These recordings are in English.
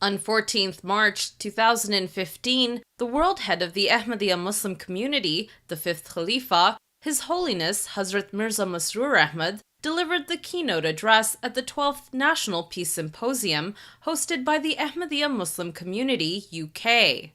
On 14th March 2015, the world head of the Ahmadiyya Muslim community, the fifth Khalifa, His Holiness Hazrat Mirza Masroor Ahmad, delivered the keynote address at the 12th National Peace Symposium hosted by the Ahmadiyya Muslim Community, UK.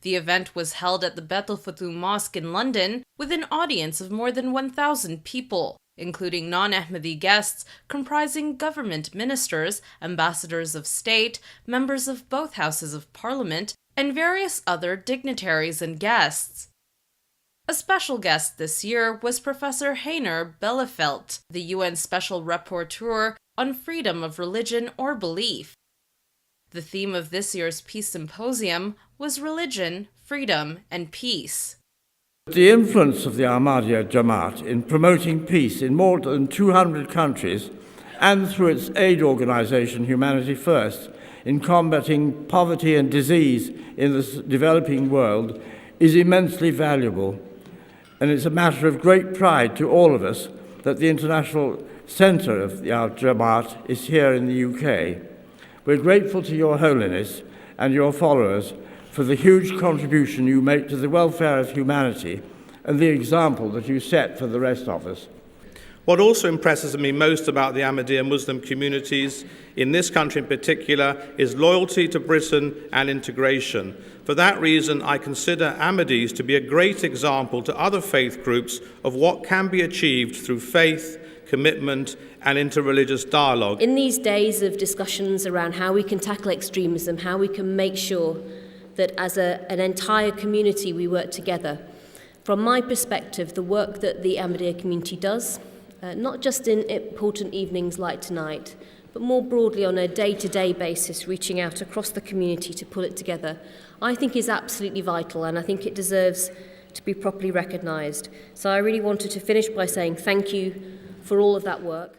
The event was held at the Croydon Mosque in London with an audience of more than 1,000 people, including non-Ahmadi guests comprising government ministers, ambassadors of state, members of both houses of parliament, and various other dignitaries and guests. A special guest this year was Professor Heiner Bielefeld, the UN Special Rapporteur on freedom of religion or belief. The theme of this year's Peace Symposium was religion, freedom, and peace. The influence of the Ahmadiyya Jamaat in promoting peace in more than 200 countries and through its aid organization Humanity First in combating poverty and disease in the developing world is immensely valuable, and it's a matter of great pride to all of us that the international center of the Jamaat is here in the UK. We're grateful to Your Holiness and your followers for the huge contribution you make to the welfare of humanity and the example that you set for the rest of us. What also impresses me most about the Ahmadiyya Muslim communities in this country in particular is loyalty to Britain and integration. For that reason, I consider Ahmadis to be a great example to other faith groups of what can be achieved through faith, commitment, and interreligious dialogue. In these days of discussions around how we can tackle extremism, how we can make sure that as an entire community we work together, from my perspective, the work that the Ahmadiyya community does, not just in important evenings like tonight, but more broadly on a day-to-day basis, reaching out across the community to pull it together, I think is absolutely vital, and I think it deserves to be properly recognised. So I really wanted to finish by saying thank you for all of that work.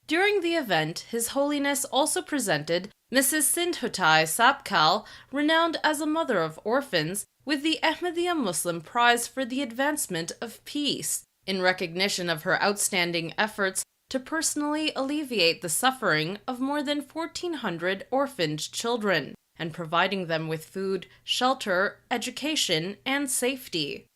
During the event, His Holiness also presented Mrs. Sindhutai Sapkal, renowned as a mother of orphans, with the Ahmadiyya Muslim Prize for the Advancement of Peace, in recognition of her outstanding efforts to personally alleviate the suffering of more than 1,400 orphaned children, and providing them with food, shelter, education, and safety.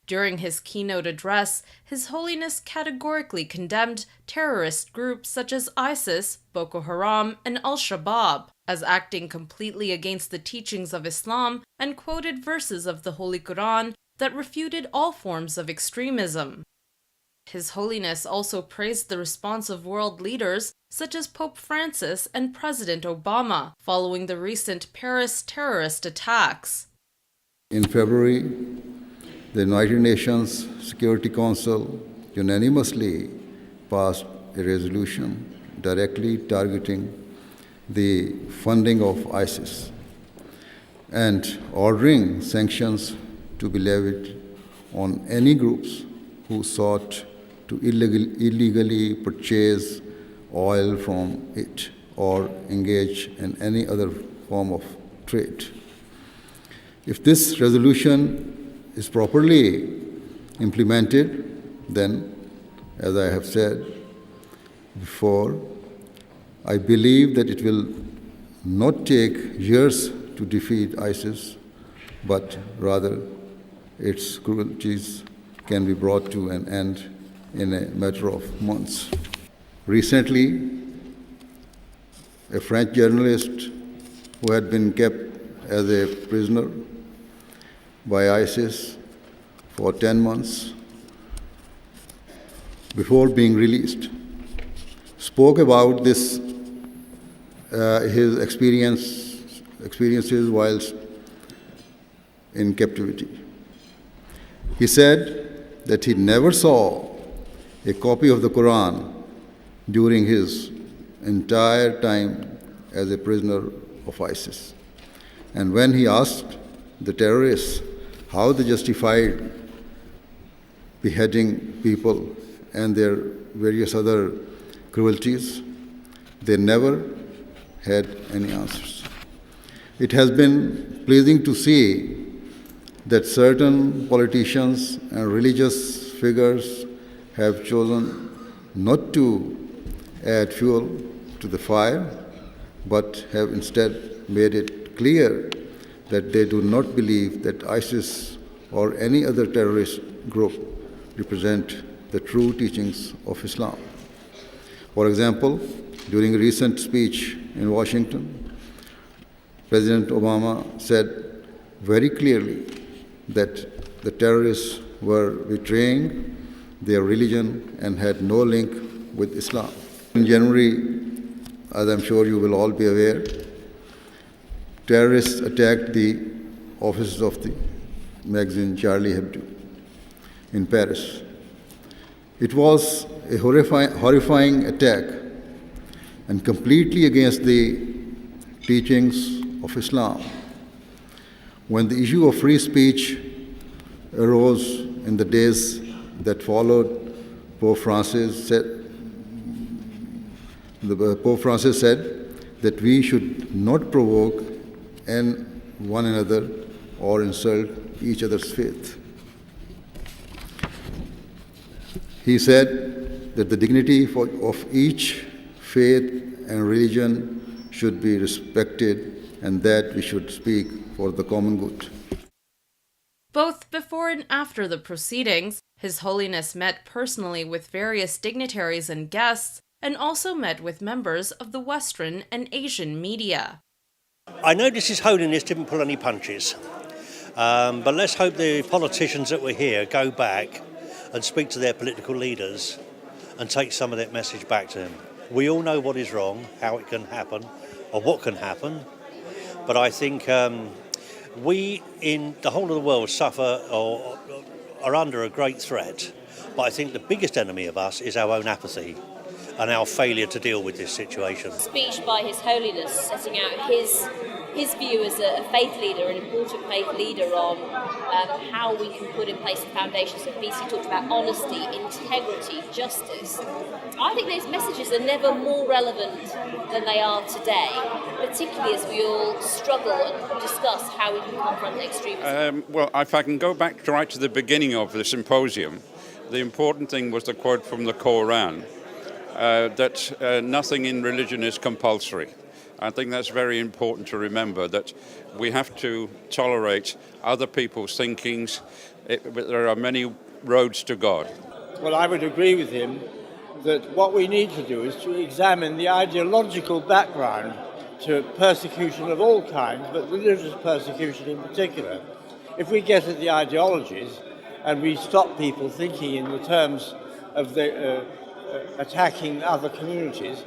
During his keynote address, His Holiness categorically condemned terrorist groups such as ISIS, Boko Haram, and Al-Shabaab as acting completely against the teachings of Islam and quoted verses of the Holy Quran that refuted all forms of extremism. His Holiness also praised the response of world leaders such as Pope Francis and President Obama following the recent Paris terrorist attacks. In February, the United Nations Security Council unanimously passed a resolution directly targeting the funding of ISIS and ordering sanctions to be levied on any groups who sought to illegally purchase oil from it or engage in any other form of trade. If this resolution is properly implemented, then, as I have said before, I believe that it will not take years to defeat ISIS, but rather its cruelties can be brought to an end in a matter of months. Recently, a French journalist who had been kept as a prisoner by ISIS for 10 months before being released spoke about this, his experiences whilst in captivity. He said that he never saw a copy of the Quran during his entire time as a prisoner of ISIS. And when he asked the terrorists how they justified beheading people and their various other cruelties, they never had any answers. It has been pleasing to see that certain politicians and religious figures have chosen not to add fuel to the fire, but have instead made it clear that they do not believe that ISIS or any other terrorist group represent the true teachings of Islam. For example, during a recent speech in Washington, President Obama said very clearly that the terrorists were betraying their religion and had no link with Islam. In January, as I'm sure you will all be aware, terrorists attacked the offices of the magazine Charlie Hebdo in Paris. It was a horrifying attack and completely against the teachings of Islam. When the issue of free speech arose in the days that followed, Pope Francis said that we should not provoke one another or insult each other's faith. He said that the dignity of each faith and religion should be respected and that we should speak for the common good. Both before and after the proceedings, His Holiness met personally with various dignitaries and guests, and also met with members of the Western and Asian media. I noticed His Holiness didn't pull any punches, but let's hope the politicians that were here go back and speak to their political leaders and take some of that message back to him. We all know what is wrong, how it can happen, or what can happen, but I think we in the whole of the world suffer or are under a great threat, but I think the biggest enemy of us is our own apathy and our failure to deal with this situation. Speech by His Holiness setting out his view as a faith leader, an important faith leader on how we can put in place the foundations of peace. He talked about honesty, integrity, justice. I think those messages are never more relevant than they are today, particularly as we all struggle and discuss how we can confront extremism. Well, if I can go back right to the beginning of the symposium, the important thing was the quote from the Quran, that nothing in religion is compulsory. I think that's very important to remember, that we have to tolerate other people's thinkings. But there are many roads to God. Well, I would agree with him that what we need to do is to examine the ideological background to persecution of all kinds, but religious persecution in particular. If we get at the ideologies and we stop people thinking in the terms of attacking other communities,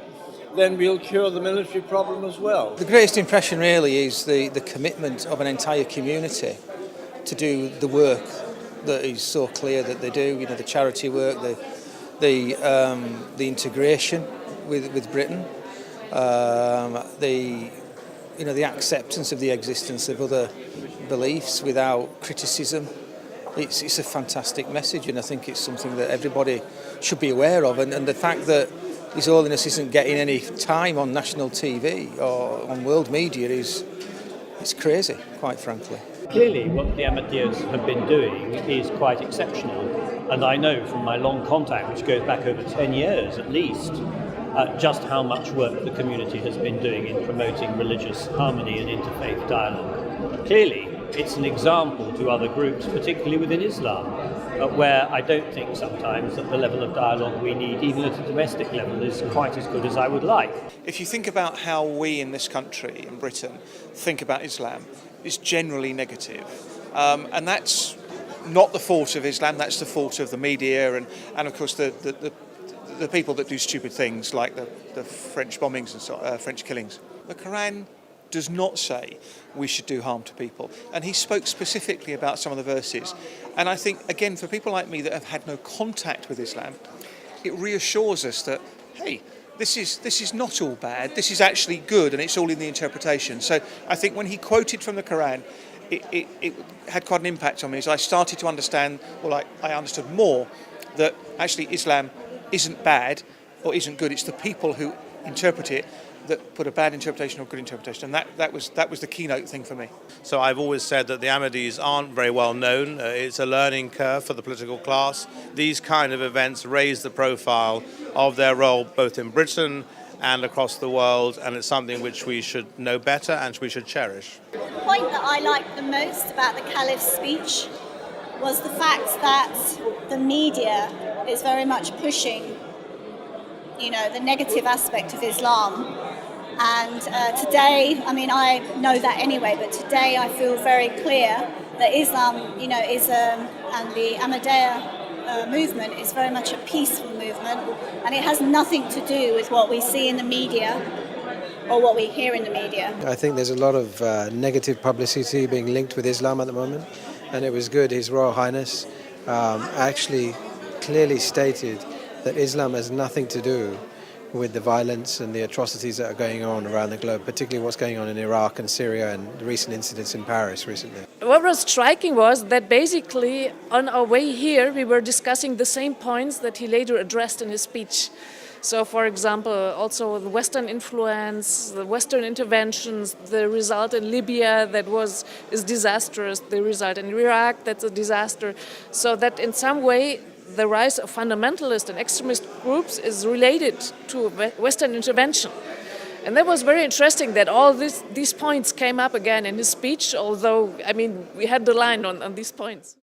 then we'll cure the military problem as well. The greatest impression really is the commitment of an entire community to do the work that is so clear that they do, you know, the charity work, the integration with Britain, the acceptance of the existence of other beliefs without criticism. It's a fantastic message, and I think it's something that everybody should be aware of, and the fact that His Holiness isn't getting any time on national TV or on world media it's crazy, quite frankly. Clearly what the Ahmadiyyas have been doing is quite exceptional, and I know from my long contact, which goes back over 10 years at least, just how much work the community has been doing in promoting religious harmony and interfaith dialogue. Clearly it's an example to other groups, particularly within Islam, where I don't think sometimes that the level of dialogue we need, even at a domestic level, is quite as good as I would like. If you think about how we in this country, in Britain, think about Islam, it's generally negative. And that's not the fault of Islam, that's the fault of the media and of course the people that do stupid things like the French bombings and French killings. The Quran does not say we should do harm to people. And he spoke specifically about some of the verses. And I think, again, for people like me that have had no contact with Islam, it reassures us that, hey, this is not all bad, this is actually good, and it's all in the interpretation. So I think when he quoted from the Quran, it had quite an impact on me as I started to understand, well, I understood more that actually Islam isn't bad or isn't good, it's the people who interpret it that put a bad interpretation or good interpretation, and that was the keynote thing for me. So I've always said that the Ahmadis aren't very well known. It's a learning curve for the political class. These kind of events raise the profile of their role both in Britain and across the world, and it's something which we should know better and we should cherish. The point that I liked the most about the Caliph's speech was the fact that the media is very much pushing, the negative aspect of Islam. And today, I know that anyway, but today I feel very clear that Islam, and the Ahmadiyya movement is very much a peaceful movement, and it has nothing to do with what we see in the media or what we hear in the media. I think there's a lot of negative publicity being linked with Islam at the moment, and it was good. His Royal Highness actually clearly stated that Islam has nothing to do with the violence and the atrocities that are going on around the globe, particularly what's going on in Iraq and Syria and the recent incidents in Paris recently. What was striking was that basically on our way here we were discussing the same points that he later addressed in his speech. So, for example, also the Western influence, the Western interventions, the result in Libya is disastrous, the result in Iraq, that's a disaster. So that in some way the rise of fundamentalist and extremist groups is related to Western intervention. And that was very interesting that all these points came up again in his speech, although, we had the line on these points.